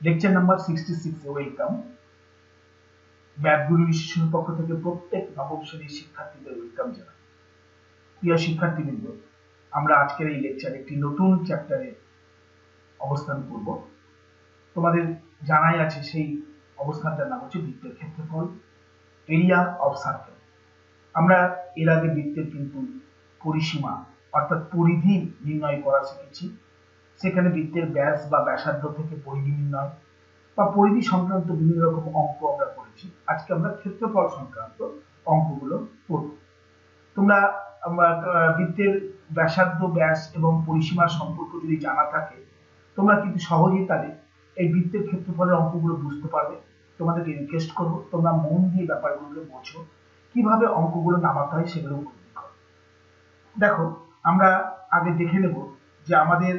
Lecture number 66 এ welcome. Mathguru ইনস্টিটিউশনের পক্ষ থেকে প্রত্যেক নবম শ্রেণীর শিক্ষার্থীদের ওয়েলকাম জানাই। প্রিয় শিক্ষার্থীবৃন্দ, আমরা আজকের এই লেকচারে একটি নতুন চ্যাপ্টারে অবস্থান করব। তোমাদের জানাই আছে সেই অবস্থানটার নাম হচ্ছে বৃত্তের ক্ষেত্রফল, এরিয়া অফ সার্কেল। আমরা এর আগে বৃত্তের কিন্তু পরিসীমা অর্থাৎ পরিধি নির্ণয় করা শিখেছি। সেখানে বৃত্তের ব্যাস বা ব্যাসার্ধ থেকে পরিধি নির্ণয় বা পরিধি সংক্রান্ত বিভিন্ন রকম অঙ্ক আমরা করেছি। আজকে আমরা ক্ষেত্রফল সংক্রান্ত অঙ্কগুলো করব। তোমরা বৃত্তের ব্যাসার্ধ, ব্যাস এবং পরিসীমার সম্পর্ক যদি জানা থাকে, তোমরা কিন্তু সহজেই তাহলে এই বৃত্তের ক্ষেত্রফলের অঙ্কগুলো বুঝতে পারবে। তোমাদেরকে রিকোয়েস্ট করবো তোমরা মন দিয়ে ব্যাপারগুলোকে বোঝো, কিভাবে অঙ্কগুলো নামাতে হয় সেগুলো বুঝতে হবে। দেখো, আমরা আগে দেখে নেব যে আমাদের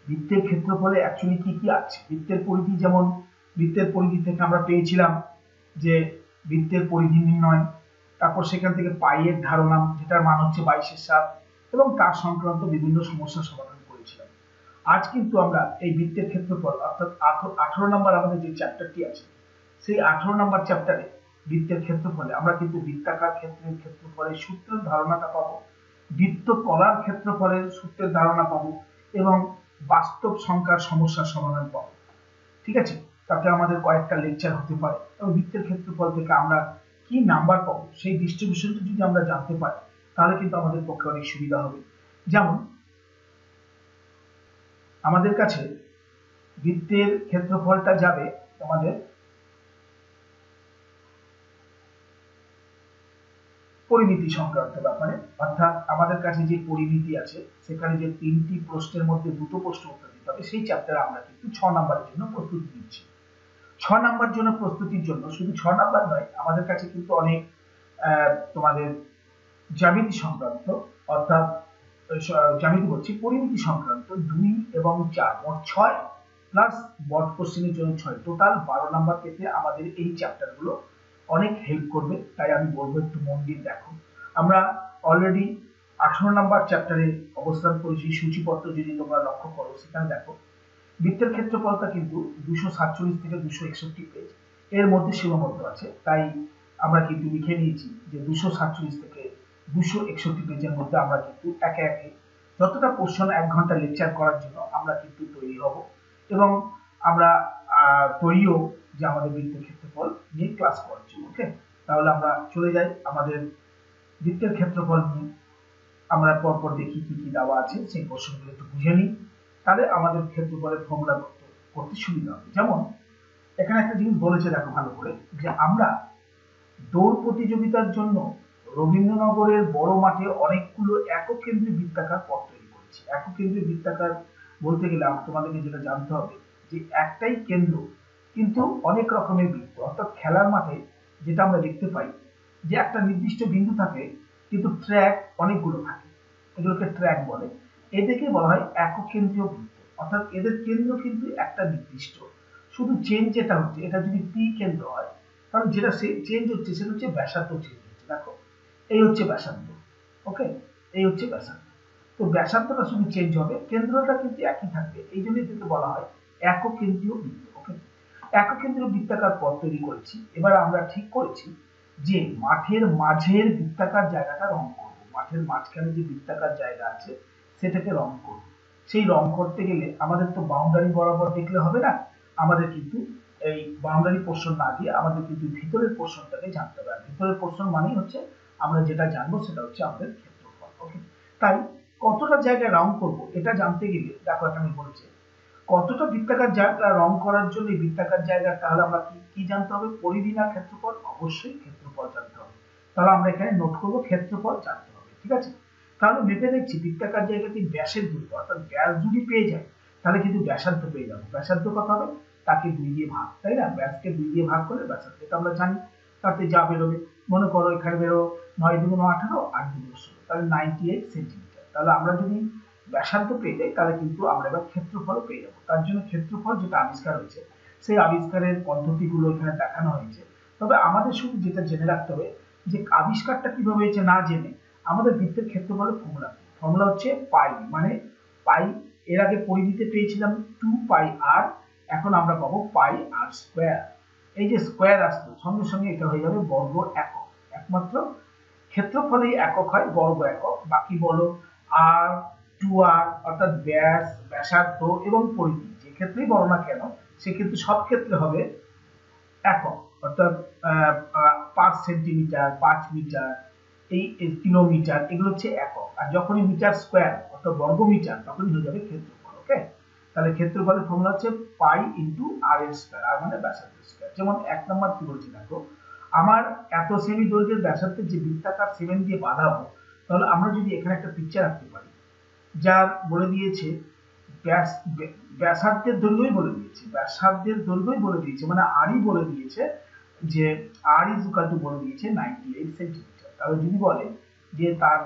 বৃত্তের ক্ষেত্রফলে অ্যাকচুয়ালি কি কি আছে। বৃত্তের পরিধি, যেমন বৃত্তের পরিধি থেকে আমরা পেয়েছিলাম যে বৃত্তের পরিধি নির্ণয়, তারপর সেখান থেকে পাইয়ের ধারণা যেটার মান হচ্ছে 22/7 এবং তার সংক্রান্ত বিভিন্ন সমস্যার সমাধান করেছিলাম। আজ কিন্তু আমরা এই বৃত্তের ক্ষেত্রফল অর্থাৎ 18 নম্বর আমাদের যে চ্যাপ্টারটি আছে, সেই 18 নম্বর চ্যাপ্টারে বৃত্তের ক্ষেত্রফলে আমরা কিন্তু বৃত্তাকার ক্ষেত্রের ক্ষেত্রফলের সূত্রের ধারণাটা পাবো, বৃত্তকলার ক্ষেত্রফলের সূত্রের ধারণা পাবো এবং বাস্তব সংখ্যার সমস্যার সমাধান পাবো। ঠিক আছে, তাতে আমাদের কয়েকটা লেকচার হতে পারে এবং বৃত্তের ক্ষেত্রফল থেকে আমরা কি নাম্বার পাবো সেই ডিস্ট্রিবিউশনটা যদি আমরা জানতে পারি, তাহলে কিন্তু আমাদের পক্ষে অনেক সুবিধা হবে। যেমন আমাদের কাছে বৃত্তের ক্ষেত্রফলটা যাবে তোমাদের পরিমিতি সংক্রান্ত ব্যাপারে, অর্থাৎ আমাদের কাছে যে পরিমিতি আছে সেখানে যে 3টি প্রশ্নের মধ্যে 2টো প্রশ্ন উত্তর দিতে হবে, সেই চ্যাপ্টারে আমরা কিন্তু 6 নম্বরের জন্য প্রস্তুতি নিচ্ছি। 6 নম্বর জন্য প্রস্তুতির জন্য শুধু 6 নম্বর নয়, আমাদের কাছে কিন্তু অনেক তোমাদের জ্যামিতি সংক্রান্ত, অর্থাৎ জ্যামিতি বলছি পরিমিতি সংক্রান্ত 2 এবং 4 মোট 6 প্লাস বট কোশ্চেনের জন্য 6, টোটাল 12 নম্বর পেতে আমাদের এই চ্যাপ্টারগুলো অনেক হেল্প করবে। তাই আমি বলবো একটু মন দিয়ে দেখো। আমরা অলরেডি 18 নম্বর চ্যাপ্টারে অবস্থান করেছি। সূচিপত্র যদি তোমরা লক্ষ্য করো, সেখানে দেখো বৃত্তের ক্ষেত্রফলটা কিন্তু 247 থেকে 261 পেজ এর মধ্যে সীমাবদ্ধ আছে। তাই আমরা কিন্তু লিখে নিয়েছি যে 247 থেকে 261 পেজের মধ্যে আমরা কিন্তু একে একে যতটা পোর্শন 1 ঘন্টা লেকচার করার জন্য আমরা কিন্তু তৈরি হব এবং আমরা তৈরিও যে আমাদের বৃত্তের ক্ষেত্রফল নিয়ে ক্লাস করার জন্য। ওকে, তাহলে আমরা চলে যাই আমাদের বৃত্তের ক্ষেত্রফল নিয়ে। আমরা পরপর দেখি কি কি দেওয়া আছে, সেই প্রশ্নগুলো একটু বুঝে নিই, তাহলে আমাদের ক্ষেত্রফলের ফর্মুলা করতে সুবিধা হবে। যেমন এখানে একটা জিনিস বলেছে, দেখো ভালো করে, যে আমরা দৌড় প্রতিযোগিতার জন্য রবীন্দ্রনগরের বড় মাঠে অনেকগুলো একক কেন্দ্রীয় বৃত্তাকার পথ তৈরি করেছি। একক কেন্দ্রীয় বৃত্তাকার বলতে গেলে তোমাদেরকে যেটা জানতে হবে যে একটাই কেন্দ্র কিন্তু অনেক রকমের বৃত্ত, অর্থাৎ খেলার মাঠে যেটা আমরা দেখতে পাই যে একটা নির্দিষ্ট বিন্দু থাকে কিন্তু ট্র্যাক অনেকগুলো থাকে, এগুলোকে ট্র্যাক বলে। এদেরকে বলা হয় একক কেন্দ্রীয় বৃত্ত, অর্থাৎ এদের কেন্দ্র কিন্তু একটা নির্দিষ্ট, শুধু চেঞ্জ যেটা হচ্ছে, এটা যদি পি কেন্দ্র হয় তাহলে যেটা চেঞ্জ হচ্ছে সেটা হচ্ছে ব্যাসার্ধ চেঞ্জ হচ্ছে। দেখো, এই হচ্ছে ব্যাসার্ধ। ওকে, এই হচ্ছে ব্যাসার্ধ। তো ব্যাসার্ধটা শুধু চেঞ্জ হবে, কেন্দ্রটা কিন্তু একই থাকবে। এই জন্য এটাকে বলা হয় একক কেন্দ্রীয় বৃত্ত। ওকে, একক কেন্দ্রীয় বৃত্তাকার পথ তৈরি করেছি। এবার আমরা ঠিক করেছি যে মাঠের মাঝের বৃত্তাকার জায়গাটা রং করব। মাঠের মাঝখানে যে বৃত্তাকার জায়গা আছে সেটাকে রং করব। সেই রং করতে গেলে আমাদের তো বাউন্ডারি বরাবর দেখলে হবে না, আমাদের কিন্তু এই বাউন্ডারি পোর্শন না দিয়ে আমাদের কিন্তু ভিতরের পোর্শনটাকে জানতে হবে। ভিতরের পোর্শন মানেই হচ্ছে আমরা যেটা জানবো সেটা হচ্ছে আমাদের ক্ষেত্রফল। ওকে, তাই কতটা জায়গায় রং করব এটা জানতে গেলে দেখো এখানে বলেছে কতটা বৃত্তাকার জায়গা রং করার জন্য এই বৃত্তাকার জায়গা, তাহলে আমরা কি জানতে হবে? পরিধি না ক্ষেত্রফল? অবশ্যই ক্ষেত্রফল জানতে হবে। তাহলে আমরা এখানে নোট করবো ক্ষেত্রফল জানতে হবে। ঠিক আছে, তাহলে মেপে দেখছি বৃত্তাকার জায়গাতে ব্যাসের দূরত্ব, অর্থাৎ ব্যাস যদি পেয়ে যায় তাহলে কিন্তু ব্যাসার্ধ পেয়ে যাবো। ব্যাসার্ধ কত হবে? তাকে 2 দিয়ে ভাগ, তাই না? ব্যাসকে 2 দিয়ে ভাগ করলে ব্যাসার্ধ আমরা জানি, তাতে যা বেরোবে মনে করো এখানে বেরো 9 × 18 8 × 16, তাহলে 98 সেন্টিমিটার। তাহলে আমরা যদি ব্যাসার্ধ পেয়ে যাই তাহলে কিন্তু আমরা এবার ক্ষেত্রফল পেয়ে যাবো। তার জন্য ক্ষেত্রফল যেটা আবিষ্কার হয়েছে সেই আবিষ্কারের পদ্ধতিগুলো এখানে দেখানো হয়েছে। তবে আমাদের শুধু যেটা জেনে রাখতে হবে যে আবিষ্কারটা কিভাবে হয়েছে না জেনে আমাদের বৃত্তের ক্ষেত্রফলের ফর্মুলা হচ্ছে পাই, মানে পাই এর আগে পরিধিতে পেয়েছিলাম 2 পাই আর, এখন আমরা পাবো পাই আর স্কোয়ার। এই যে স্কোয়ার আসলো সঙ্গে সঙ্গে এটা হয়ে যাবে বর্গ একক। একমাত্র ক্ষেত্রফলেই একক হয় বর্গ একক। বাকি বলো আর, 2r অর্থাৎ ব্যাস, ব্যাসার্ধ এবং পরিধি যে ক্ষেত্রেই বলো না কেন সেক্ষেত্রে সব ক্ষেত্রে হবে একক, অর্থাৎ 5 সেন্টিমিটার, 5 মিটার, এই কিলোমিটার এগুলো হচ্ছে একক। আর যখনই মিটার স্কোয়ার অর্থাৎ বর্গ মিটার তখনই হয়ে যাবে ক্ষেত্রফল। ওকে, তাহলে ক্ষেত্রফলের ফর্মুলা হচ্ছে পাই ইন্টু আর এর স্কোয়ার, আর মানে ব্যাসার্ধ স্কোয়ার। যেমন 1 নম্বর কি বলছি দেখো, আমার এত সেমি দৈর্ঘ্যের ব্যাসার্ধের যে বৃত্তাকার সিমেন্ট দিয়ে বাঁধাবো, তাহলে আমরা যদি এখানে একটা পিকচার রাখতে পারি যার বলে দিয়েছে ব্যাসার্ধের দৈর্ঘ্যই বলে দিয়েছে, ব্যাসার্ধের দৈর্ঘ্যই বলে দিয়েছে, মানে আরই বলে দিয়েছে যে আর ইজ ইকুয়াল টু বলে দিয়েছে 98 সেন্টিমিটার। তাহলে যদি বলে যে তার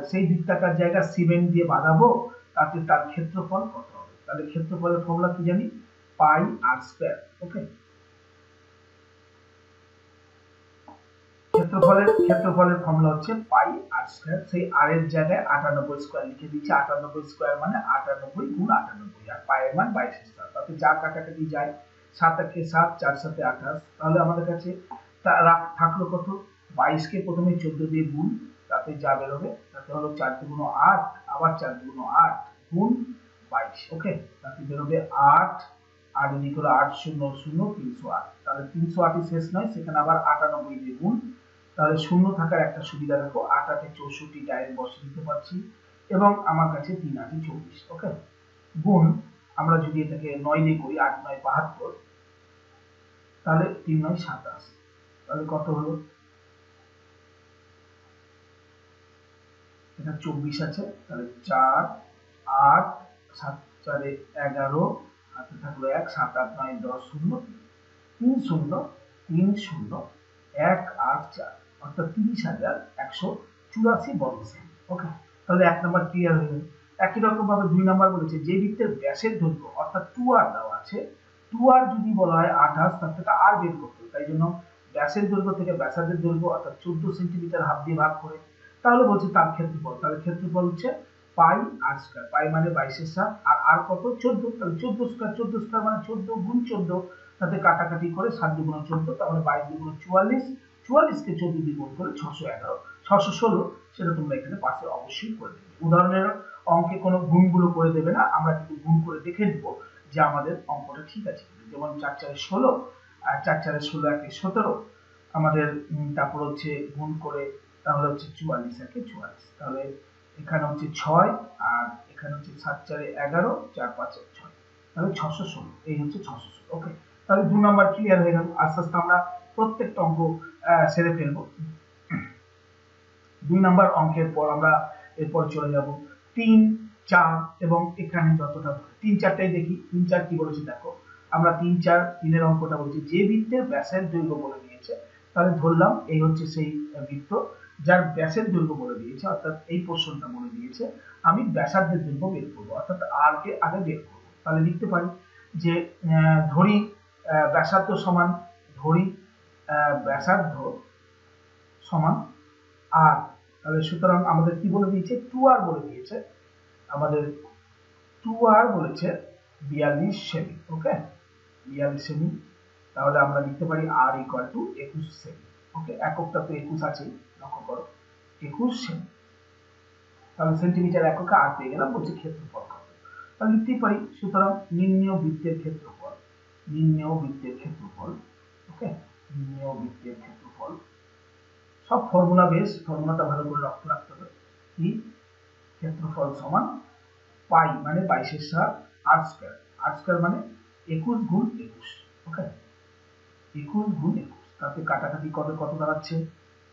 সেই বৃত্তাকার জায়গা সিমেন্ট দিয়ে বাঁধাবো তাতে তার ক্ষেত্রফল কত হবে, তাহলে ক্ষেত্রফলের ফর্মুলা কি জানি, পাই আর স্কয়ার। ওকে, ক্ষেত্রফলের ফর্মুলা হচ্ছে পাই আর স্কয়ার। সেই আর এর জায়গায় 98 স্কয়ার লিখে দিচ্ছি। 98 স্কয়ার মানে 98 গুণ 98, আর পাই এর মান 22 তাতে যা কাটাকাটি যায়, 7 একে 7, 4 7 28। তাহলে আমাদের কাছে থাকলো কত, 22 কে প্রথমে 14 দিয়ে গুণ, তাতে যা বেরোবে তাতে হলো 4 দুগুণ 8, আবার 4 দুগুণ 8 গুণ 22। ওকে, তাতে বেরোবে 8, আর এদিক হলো 8 0 0 308। তাহলে 308ই শেষ নয়, সেখানে আবার 98 দিয়ে গুণ। তাহলে শূন্য থাকার একটা সুবিধা দেখো, 8 8 64 ডাইরেক্ট বসে দিতে পারছি, এবং আমার কাছে 3 8 24। ওকে, গুণ আমরা যদি এটাকে 9 দিয়ে করি, 8 9 72, তাহলে 3 9 27। তাহলে কত হলো, এটা 24 আছে, তাহলে 4 8 7 4 11, হাতে থাকলো 1, 7 8 9 10 0 3 0 3 0 1 8 4, অর্থাৎ 30,184 বর্গ সেমি। ওকে, তাহলে 1 নাম্বার ক্লিয়ার হয়ে গেল। একই রকম ভাবে 2 নাম্বার বলেছে যে বৃত্তের ব্যাসের দৈর্ঘ্য অর্থাৎ 2r দেওয়া আছে, 2r যদি বলা হয় 28, তার থেকে r বের করতে, তাই জন্য ব্যাসের দৈর্ঘ্য থেকে ব্যাসার্ধের দৈর্ঘ্য অর্থাৎ 14 সেন্টিমিটার হাফ দিয়ে ভাগ করে, তাহলে বলছে তার ক্ষেত্রফল। তাহলে ক্ষেত্রফল হচ্ছে পাই আর স্কয়ার, পাই মানে 22 এর 7, আর আর কত 14, তাহলে 14 স্কয়ার মানে 14 গুণ 14, তাতে কাটাকাটি করে 7 দুগুণ 14, তাহলে 22 দুগুণ 44, 44 কে 14 দিয়ে গুণ করে 611, 616। সেটা তোমরা এখানে পাশে অবশ্যই করে দেবে। উদাহরণের অঙ্কে কোনো গুণগুলো করে দেবে না, আমরা কিন্তু গুণ করে দেখে নিব যে আমাদের অঙ্কটা ঠিক আছে। যেমন 4 4 16, আর 4 4 16 1 17 আমাদের, তারপর হচ্ছে গুণ করে, তাহলে হচ্ছে 44 1 44, তাহলে এখানে হচ্ছে 6, আর এখানে হচ্ছে 7 4 11, 4 5 6, তাহলে 616, এই হচ্ছে 616। ওকে, তাহলে 2 নাম্বার ক্লিয়ার হয়ে গেল। আস্তে আস্তে আমরা প্রত্যেকটা অঙ্ক সেরে ফেলবো। 2 নাম্বার অঙ্কের পর আমরা এরপর চলে যাব 3 4, এবং এখানে যতটা 3 4টাই দেখি। 3 4 কি বলেছে দেখো, আমরা 3 4 3 এর অঙ্কটা বলছি যে বৃত্তের ব্যাসের দৈর্ঘ্য বলে দিয়েছে, তাহলে ধরলাম এই হচ্ছে সেই বৃত্ত যার ব্যাসের দৈর্ঘ্য বলে দিয়েছে, অর্থাৎ এই পোরশনটা বলে দিয়েছে, আমি ব্যাসার্ধের দৈর্ঘ্য বের করব, অর্থাৎ আর কে আগে বের করব। তাহলে লিখতে পারি যে ধরি ব্যাসার্ধ সমান, ধরি ব্যাসার্ধ সমান আর, তাহলে সুতরাং আমাদের কি বলে দিয়েছে, 2r বলে দিয়েছে, আমাদের 2r বলেছে 42 সেমি। ওকে, 42 সেমি, তাহলে আমরা লিখতে পারি r ইকুয়াল টু 21 সেমি। ওকে, এককটা তো 21 আছে, লক্ষ্য করো 21 সেমি। তাহলে সেন্টিমিটার এককে r পেয়ে গেলাম, বলছে ক্ষেত্রফল কত, তাহলে লিখতেই পারি। সুতরাং নির্ণেয় বৃত্তের ক্ষেত্রফল, নির্ণেয় বৃত্তের ক্ষেত্রফল, ওকে, নির্ণেয় বৃত্তের ক্ষেত্রফল, সব ফর্মুলা বেস, ফর্মুলাটা ভালো করে রক্ত রাখতে হবে। কি, ক্ষেত্রফল সমান পাই মানে 22 এর 7, আর স্কয়ার, আর স্কয়ার মানে 21 গুণ 21। ওকে, 21 গুণ 21, তাতে কাটাকাটি কত কত দাঁড়াচ্ছে,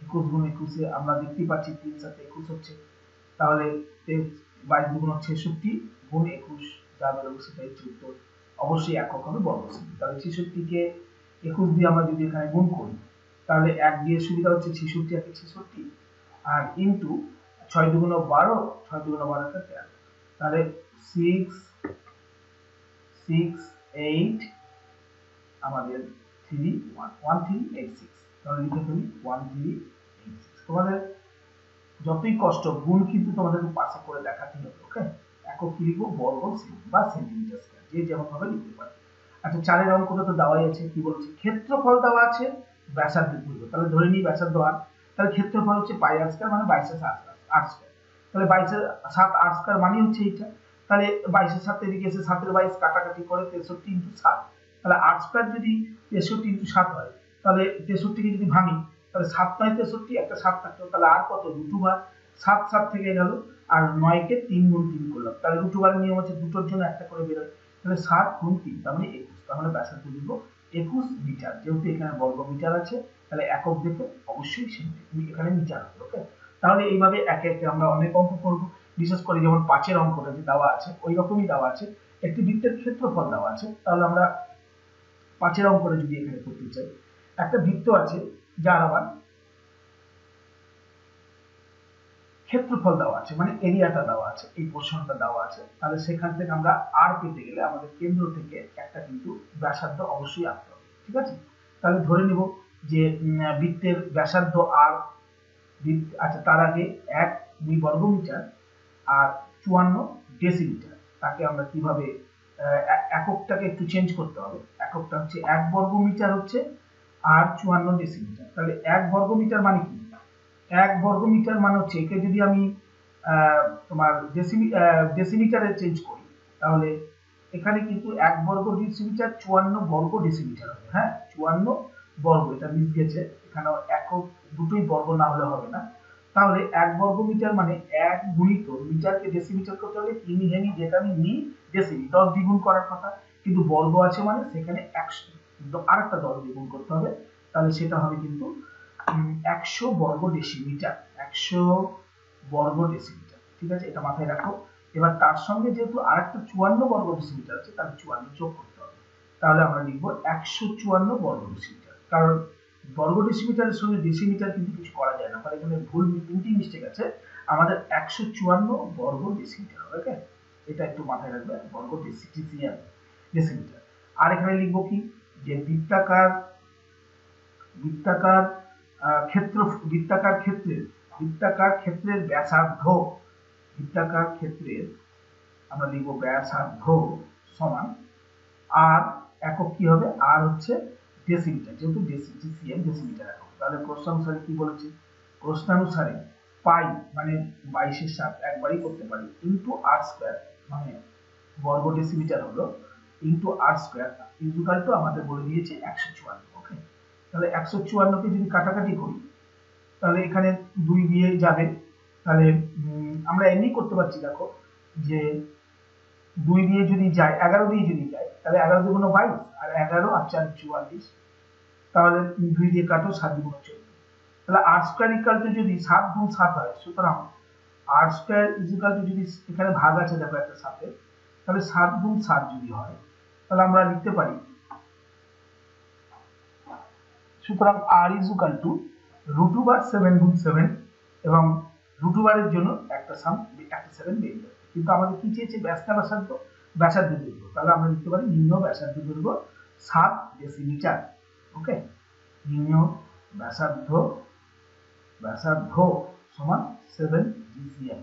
21 গুণ 21 এ আমরা দেখতে পাচ্ছি 3 7 21 হচ্ছে, তাহলে 22 দুগুণ 66 গুণ 21, যা বেরোবে সেটাই হচ্ছে উত্তর। অবশ্যই একক হবে বর্গ সেমি। তাহলে 66 কে 21 দিয়ে আমরা যদি এখানে গুণ করি, তাহলে 1 দিয়ে সুবিধা হচ্ছে 66 1 66, আর ইনটু 6 দুগুণ 12, 6 দুগুণ 12 13, তাহলে 6 6 8 আমাদের 3 1 1386, তাহলে লিখে ফেলি 1386। তোমাদের যতই কষ্ট, গুণ কিন্তু তোমাদের পাশে করে দেখাতে হবে। ওকে, একক কি লিখবো, বর্গ সেমি বা সেন্টিমিটার স্কয়ার, যে যেমন ভাবে লিখতে পারে। আচ্ছা 4 অঙ্কটা তো দেওয়াই আছে, কি বলছে ক্ষেত্রফল দেওয়া আছে ব্যাসার্ধ দৈর্ঘ্য, তাহলে ধরে নিই ব্যাসার্ধ আর, তাহলে ক্ষেত্রফল হচ্ছে পাই আর স্কয়ার মানে 22 স্কয়ার, তাহলে 22 আর স্কয়ার মানে হচ্ছে এইটা, তাহলে 22 সাথে এদিকে এসে 7 22 কাটাকাটি করে 63 ইনটু 7, তাহলে আর স্কয়ার যদি 63 ইনটু 7 হয়, তাহলে 63 কে যদি ভাঙি তাহলে 7 9 63, একটা 7 থাকলো, তাহলে আর কত √2 7 7 থেকে গেল, আর 9 কে 3 গুণ 3 করলাম, তাহলে √2 নিয়ম হচ্ছে দুটোর জন্য একটা করে বেরোয়, তাহলে 7 গুণ 3 তার মানে 21, তাহলে ব্যাসার্ধ লিখব 21 মিটার, যেহেতু এখানে বর্গ মিটার আছে তাহলে একক দেখে অবশ্যই এখানে মিটার হবে। ওকে, তাহলে এইভাবে একে একে আমরা অনেক অঙ্ক করব, বিশেষ করে যেমন 5 অঙ্কটা যে দেওয়া আছে ওই রকমই দেওয়া আছে, একটি বৃত্তের ক্ষেত্রফল দেওয়া আছে, তাহলে আমরা 5 অঙ্কটা যদি এখানে করতে চাই, একটা বৃত্ত আছে যার আবার ক্ষেত্রফল দেওয়া আছে মানে এরিয়াটা দেওয়া আছে, এই পোর্শনটা দেওয়া আছে, তাহলে সেখান থেকে আমরা আর পেতে গেলে আমাদের কেন্দ্র থেকে একটা কিন্তু ব্যাসার্ধ অবশ্যই আনতে হবে। ঠিক আছে, তাহলে ধরে নিব যে বৃত্তের ব্যাসার্ধ আর, আচ্ছা তার আগে 1 2 বর্গ মিটার আর 54 ডেসিমিটার, তাকে আমরা কিভাবে এককটাকে একটু চেঞ্জ করতে হবে, এককটা হচ্ছে 1 বর্গ মিটার হচ্ছে আর 54 ডেসিমিটার, তাহলে 1 বর্গ মিটার মানে কি, 1 বর্গ মিটার মানে হচ্ছে একে যদি আমি তোমার ডেসিমিটারে চেঞ্জ করি, তাহলে এখানে কিন্তু 1 বর্গ ডেসিমিটার 54 বর্গ ডেসিমিটার হবে। হ্যাঁ 54 বর্গ, এটা মিস গেছে, এখানেও একক দুটোই বর্গ না হলে হবে না, তাহলে 1 বর্গ মিটার মানে 1 গুণিত মিটারকে ডেসিমিটার করতে হলে 3 হেনি যেটা আমি নি ডেসিমি 10 দ্বিগুণ করার কথা, কিন্তু বর্গ আছে মানে সেখানে 100 আরেকটা 10 দ্বিগুণ করতে হবে, তাহলে সেটা হবে কিন্তু 100 বর্গ ডেসিমিটার, 100 বর্গ ডেসিমিটার। ঠিক আছে, এটা মাথায় রাখো। এবার তার সঙ্গে যেহেতু আরেকটা 54 বর্গ ডেসিমিটার আছে, তাহলে 54 যোগ করতে হবে, তাহলে আমরা লিখব 154 বর্গ ডেসিমিটার, কারণ বর্গ ডেসিমিটারের সঙ্গে ডেসিমিটার কিন্তু কিছু করা যায় না, কারণ এখানে ভুল প্রিন্টিং মিস্টেক আছে, আমাদের 154 বর্গ ডেসিমিটার হবে। ওকে, এটা একটু মাথায় রাখবে, বর্গ ডেসিমিটার। আর এখানে লিখব কি, যে বৃত্তাকার ক্ষেত্রের ব্যাসার্ধ, বৃত্তাকার ক্ষেত্রের আমরা লিখব ব্যাসার্ধ সমান, আর একক কি হবে, আর হচ্ছে ডেসিমিটার, যেহেতু ডেসিমিটার একক, তাহলে প্রশ্নানুসারে কি বলেছে, প্রশ্নানুসারে পাই মানে 22/7 একবারই করতে পারি ইনটু আর স্কয়ার মানে বর্গ ডেসিমিটার হলো into r square equal to আমাদের বলে দিয়েছে 154। ওকে, তাহলে 154 কে যদি কাটাকাটি করি তাহলে এখানে 2 দিয়ে যাবে, তাহলে আমরা এমনি করতে পারছি, দেখো যে 2 দিয়ে যদি যায় 11 দিয়ে যদি যায়, তাহলে 11 দুগুণ 22 আর 11 আর 4 44, তাহলে 2 দিয়ে কাটো 7 দুগুণ 14, তাহলে আর স্কয়ার ইকুয়াল টু যদি 7 গুণ 7 হয়, সুতরাং আর স্কয়ার ইকুয়াল টু যদি এখানে ভাগ আছে দেখো একটা 7 এর, তাহলে 7 গুণ 7 যদি হয়, তাহলে আমরা লিখতে পারি, সুতরাং আর ইকুয়াল টু √2 7 গুণ 7, এবং √2 এর জন্য একটা 7 বেরিয়ে যাবে, কিন্তু আমাদের কি চেয়েছে ব্যাসার্ধ দৈর্ঘ্য, তাহলে আমরা লিখতে পারি নিম্ন ব্যাসার্ধ দৈর্ঘ্য 7 ডেসিমিটার। ওকে, নিম্ন ব্যাসার্ধ সমান 7 ডিসিএম।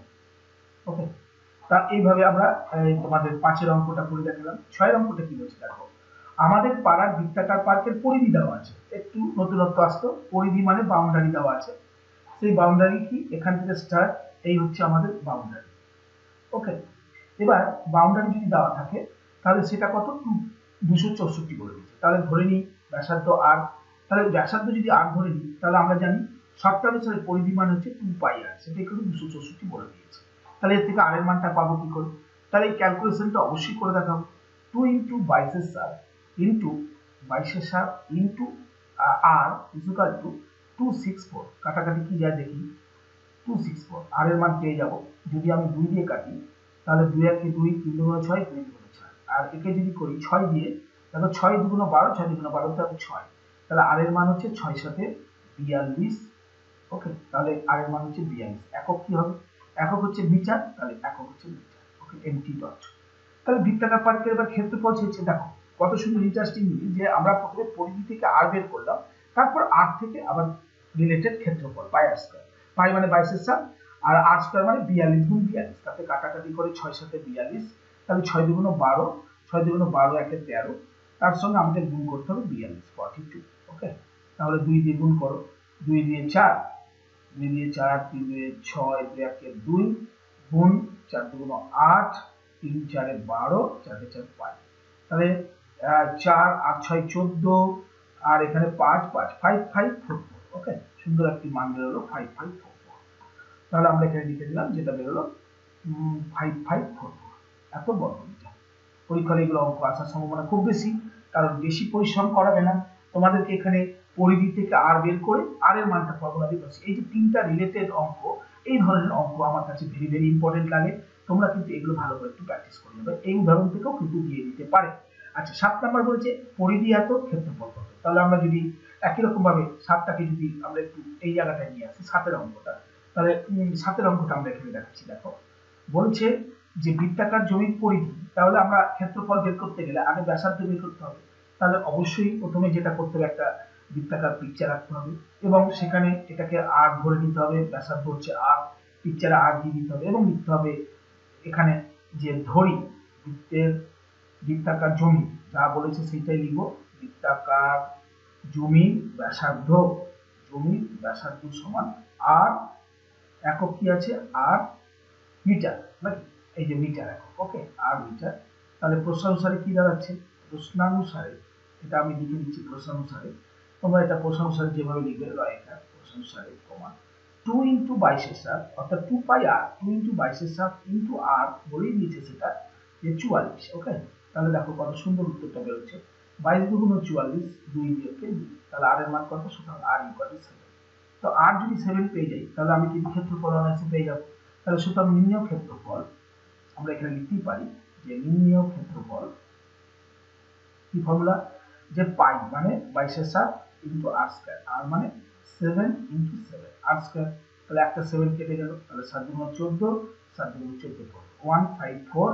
ওকে, তা এইভাবে আমরা তোমাদের 5 অঙ্কটা করে দেখালাম। 6 অঙ্কটা কি বলছে দেখো, আমাদের পাড়ার বৃত্তাকার পার্কের পরিধি দেওয়া আছে, একটু নতুনত্ব আসতো, পরিধি মানে বাউন্ডারি দেওয়া আছে, সেই বাউন্ডারি কি, এখান থেকে স্টার্ট, এই হচ্ছে আমাদের বাউন্ডারি। ওকে, এবার বাউন্ডারি যদি দেওয়া থাকে তাহলে সেটা কত, 264 করে দিচ্ছে, তাহলে ধরে নিই ব্যাসার্ধ আর, তাহলে ব্যাসার্ধ যদি আর ধরে নিই, তাহলে আমরা জানি শর্তানুসারে পরিধি মান হচ্ছে 2πr, সেটা কিন্তু 264 বলে দিয়েছে, তাহলে এর থেকে আর এর মানটা পাবো কি করে, তাহলে এই ক্যালকুলেশনটা অবশ্যই করে দেখাবো, 2 into 22/7 into 22/7 into r equal to 264, কাটাকাটি কি যায় দেখি, 264, আর এর মান পেয়ে যাব, যদি আমি 2 দিয়ে কাটি তাহলে 2 একে 2, 3 দুগুণ 6, 2 দুগুণ 6, আর একে যদি করি 6 দিয়ে, দেখো 6 দুগুণ 12, 6 দুগুণ 12 তাহলে 6, তাহলে আর এর মান হচ্ছে 6 7 42। ওকে, তাহলে আর এর মান হচ্ছে 42, একক কি হবে, একক হচ্ছে মিটার, তাহলে একক হচ্ছে মিটার। ওকে, এমটি ডট। তাহলে বৃত্তাকার পার্কের এবার ক্ষেত্রফল চেয়েছে, দেখো কত সুন্দর ইন্টারেস্টিং যে আমরা প্রথমে পরিধি থেকে আর বের করলাম, তারপর আর থেকে আবার রিলেটেড ক্ষেত্রফল পাই আর স্কয়ার, পাই মানে 22/7 আর আর স্কয়ার মানে 42 গুণ 42, তাতে কাটাকাটি করে 6 7 42, তাহলে 6 দুগুণ 12, 6 দুগুণ 12 একে 13, তার সঙ্গে আমাদের গুণ করতে হবে 42 42। ওকে, তাহলে 2 দিয়ে গুণ করো, 2 দিয়ে 4, 2 দিয়ে 4, 3 দিয়ে 6, 2 একে 2 গুণ 4 দুগুণ 8, 3 4 12, 4 4 5। তাহলে 4 8 6 14, আর এখানে 5 5 5 5 4 4। ওকে, সুন্দর একটি মান বেরোলো 5 5 4 4। তাহলে আমরা এখানে লিখে দিলাম যেটা বেরোলো 5 5 4 4 এত বর্গমিটার। পরীক্ষায় এগুলো অঙ্ক আসার সম্ভাবনা খুব বেশি, কারণ বেশি পরিশ্রম করাবে না, তোমাদেরকে এখানে পরিধি থেকে আর বের করে আর এর মানটা ফর্মুলা দিয়ে বসে। এই যে তিনটা রিলেটেড অঙ্ক, এই ধরনের অঙ্ক আমার কাছে ভেরি ভেরি ইম্পর্টেন্ট লাগে। তোমরা কিন্তু এগুলো ভালো করে একটু প্র্যাকটিস করে নেবে, এই উদাহরণ থেকেও কিন্তু দিয়ে দিতে পারে। আচ্ছা, 7 নাম্বার বলেছে পরিধি এত ক্ষেত্রফল কত। তাহলে আমরা যদি একই রকম ভাবে 7টাকে যদি আমরা একটু এই জায়গাটায় নিয়ে আসি 7 এর অঙ্কটা, তাহলে 7 এর অঙ্কটা আমরা এখানে দেখাচ্ছি। দেখো, বলছে যে বৃত্তাকার জমির পরিধি, তাহলে আমরা ক্ষেত্রফল বের করতে গেলে আগে ব্যাসার্ধ বের করতে হবে। তাহলে অবশ্যই প্রথমে যেটা করতে হবে, একটা বৃত্তাকার পিকচার রাখতে হবে এবং সেখানে এটাকে আর ধরে নিতে হবে, ব্যাসার্ধ হচ্ছে আর, পিকচারে আর দিয়ে দিতে হবে এবং লিখতে হবে এখানে যে ধরি বৃত্তাকার জমি, যা বলেছে সেটাই লিখবো, বৃত্তাকার জমির ব্যাসার্ধ, জমির ব্যাসার্ধ সমান আর, একক কি আছে আর মিটার, নাকি এই যে মিটার একক। ওকে, আর মিটার। তাহলে প্রশ্নানুসারে কি দাঁড়াচ্ছে, প্রশ্নানুসারে এটা আমি লিখে দিচ্ছি প্রশ্নানুসারে, তোমরা এটা প্রশ্নানুসারে যেভাবে লিখবে এটা প্রশ্নানুসারে কমা 2 ইন্টু 22 অর্থাৎ 2 পাই আর, 2 ইন্টু 22 ইন্টু আর বলেই নিচে সেটা যে 44। ওকে, তাহলে দেখো কত সুন্দর উত্তরটা বেরোচ্ছে, 22 দুগুণ 44, 2 দিয়ে 2, তাহলে আর এর মান কত, সুতরাং আর ইকুয়াল টু 7। তো আর যদি 7 পেয়ে যাই তাহলে আমি কিন্তু ক্ষেত্রফল অনায়াসে পেয়ে যাবো। তাহলে সুতরাং নির্ণেয় ক্ষেত্রফল আমরা এখানে লিখতেই পারি যে নির্ণেয় ক্ষেত্রফল কি ফর্মুলা, যে পাই মানে 22 ইন্টু আর স্কয়ার, আর মানে 7 ইন্টু 7 আর স্কয়ার। তাহলে একটা 7 কেটে গেল, তাহলে 7 দুগুণ 14, 7 দুগুণ 14 154,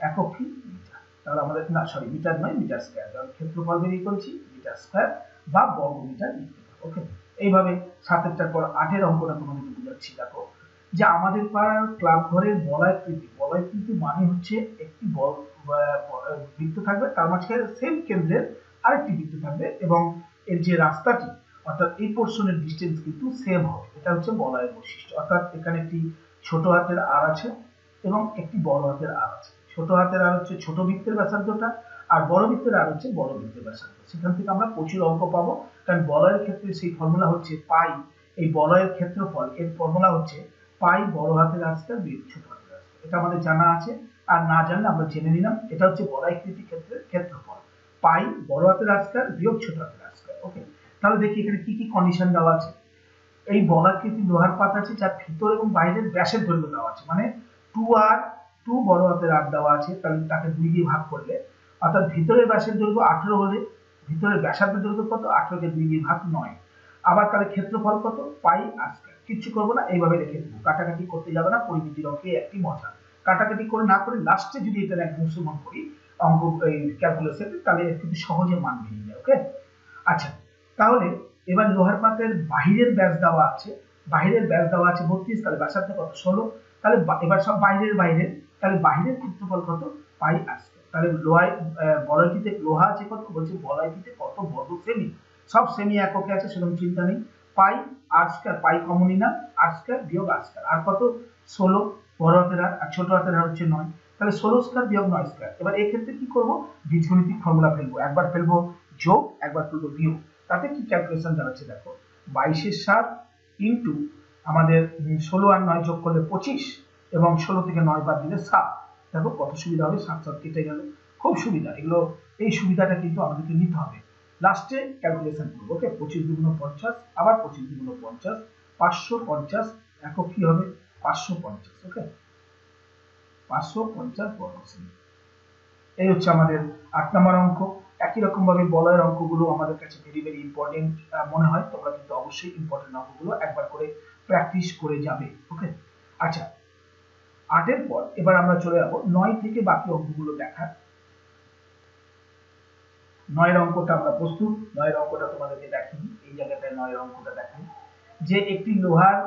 একক কি মিটার। তাহলে আমাদের না সরি মিটার নয়, মিটার স্কয়ার, কারণ ক্ষেত্রফল বেরিয়ে করেছি মিটার স্কয়ার বা বর্গ মিটার লিখতে পারো। ওকে, এইভাবে 7এরটার পর 8এর অঙ্কটা তোমাদেরকে বুঝাচ্ছি। দেখো, যে আমাদের পাড়ার ক্লাব ঘরের বলয়াকৃতি, বলয়াকৃতি মানে হচ্ছে একটি বৃত্ত থাকবে, তার মাঝখানে সেম কেন্দ্রের আরেকটি বৃত্ত থাকবে এবং এর যে রাস্তাটি অর্থাৎ এই পোর্শনের ডিসটেন্স কিন্তু সেম হবে। এটা হচ্ছে বলয়ের বৈশিষ্ট্য। অর্থাৎ এখানে একটি ছোট হাতের আর আছে এবং একটি বড় হাতের আর আছে। ছোট হাতের আর হচ্ছে ছোট বৃত্তের ব্যাসার্ধটা, আর বড় বৃত্তের আর হচ্ছে বড় বৃত্তের ব্যাসার্ধ। সেখান থেকে আমরা প্রচুর অঙ্ক পাবো, কারণ বলয়ের ক্ষেত্রে সেই ফর্মুলা হচ্ছে পাই, এই বলয়ের ক্ষেত্রফল এর ফর্মুলা হচ্ছে পাই বড় হাতের আর স্কয়ার বিয়োগ ছোট হাতের আর স্কয়ার। এটা আমাদের জানা আছে, আর না জানলে আমরা জেনে নিলাম। এটা হচ্ছে বলয়াকৃতি ক্ষেত্রের ক্ষেত্রফল, পাই বড় হাতের আর স্কয়ার বিয়োগ ছোট হাতের আর স্কয়ার। ওকে, তাহলে দেখি এখানে কি কি কন্ডিশন দেওয়া আছে। এই বলয়াকৃতি লোহার পাত আছে যার ভিতর এবং বাইরের ব্যাসের দৈর্ঘ্য দেওয়া আছে, মানে 2r, 2 বড় হাতের আর দেওয়া আছে, তাহলে তাকে 2 দিয়ে ভাগ করলে অর্থাৎ ভিতরের ব্যাসের দৈর্ঘ্য 18 হলে ভিতরের ব্যাসার্ধের দৈর্ঘ্য কত, 18 কে 2 দিয়ে ভাগ 9। আবার তাহলে ক্ষেত্রফল কত, পাই আর স্কয়ার। কিচ্ছু করবো না, এইভাবে রেখে দেবো, কাটাকাটি করতে যাবে না। পরিমিতির অঙ্কে একটি মজা, কাটাকাটি করে না করে লাস্টে যদি এটা একদম সমান করি অঙ্ক এই ক্যালকুলেশন, তাহলে কিন্তু সহজে মান বেরিয়ে যায়। ওকে, আচ্ছা, তাহলে এবার লোহার পাতের বাহিরের ব্যাস দেওয়া আছে, বাহিরের ব্যাস দেওয়া আছে 32, তাহলে ব্যাসার্ধ কত 16। তাহলে এবার সব বাইরের বাইরে, তাহলে বাহিরের ক্ষেত্রফল কত, পাই আর স্কয়ার। তাহলে বলয়টিতে লোহা আছে কত, বলছে বলয়টিতে কত বর্গ সেমি, সব সেমি এককে আছে, সেরকম চিন্তা নেই। পাই আর স্কয়ার, পাই কমনই না, আর স্কয়ার বিয়োগ আর স্কয়ার, আর কত 16 বড় হাতের আর ছোট হাতের আর হচ্ছে 9, তাহলে 16 স্কয়ার বিয়োগ 9 স্কয়ার। এবার এই ক্ষেত্রে কি করব, বীজগণিতিক ফর্মুলা ফেলবো, একবার ফেলবো যোগ, একবার ফেলবো বিয়োগ। তাতে কি ক্যালকুলেশন দাঁড়াচ্ছে দেখো, 22 ইন্টু আমাদের 16 আর 9 যোগ করলে 25 এবং 16 থেকে 9 বাদ দিলে 7। দেখো কত সুবিধা হবে, 7 7 কেটে গেল, খুব সুবিধা। এগুলো এই সুবিধাটা কিন্তু আমাদেরকে নিতে হবে, লাস্টে ক্যালকুলেশন করবো। ওকে, 25 দুগুণ 50, আবার 25 দুগুণ 50, 550, একক কি হবে 550। ওকে, 550 বর্গ সেমি। এই হচ্ছে আমাদের 8 নম্বর অঙ্ক। একই রকম ভাবে বলয়ের অঙ্কগুলো আমাদের কাছে ভেরি ভেরি ইম্পর্টেন্ট মনে হয়, তোমরা কিন্তু অবশ্যই ইম্পর্টেন্ট অঙ্কগুলো একবার করে প্র্যাকটিস করে যাবে। ওকে, আচ্ছা, 8 এর পর এবার আমরা চলে যাব 9 থেকে বাকি অঙ্কগুলো দেখার। 9 এর অঙ্কটা আমরা প্রস্তুত, 9 এর অঙ্কটা তোমাদেরকে দেখাই, এই জায়গাটায় 9 এর অঙ্কটা দেখাই, যে একটি লোহার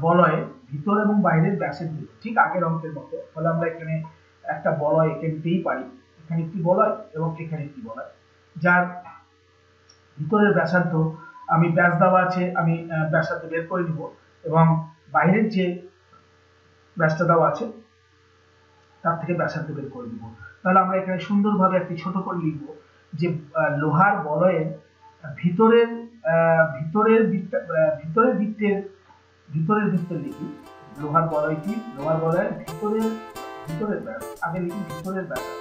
বলয়ের ভিতর এবং বাইরের ব্যাসের দৈর্ঘ্য ঠিক আগের অঙ্কের মতো। তাহলে আমরা এখানে একটা বলয় এঁকে নিতেই পারি, এখানে একটি বলয় এবং এখানে একটি বলয়। যার ভিতরের ব্যাসার্ধ আমি ব্যাস দেওয়া আছে, আমি ব্যাসার্ধ বের করে নিব এবং বাইরের যে ব্যাসটা দেওয়া আছে তার থেকে ব্যাসার্ধ বের করে নিব। তাহলে আমরা এখানে সুন্দরভাবে একটি ছোট করে লিখব যে লোহার বলয়ের ভিতরের বৃত্তের লিখি লোহার বলয়ের ভিতরের ব্যাস, আগে লিখি ভিতরের ব্যাসার্ধ,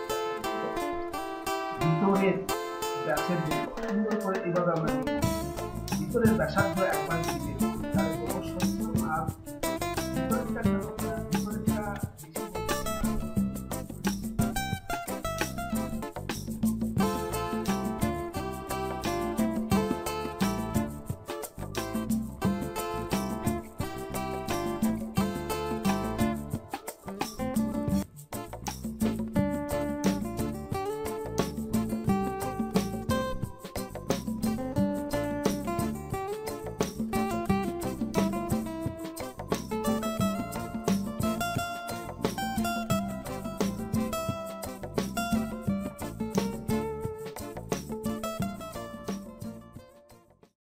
ভিতরের ব্যাসের জন্য সুন্দর করে এইভাবে আমরা লিখব ভিতরের ব্যাসার্ধ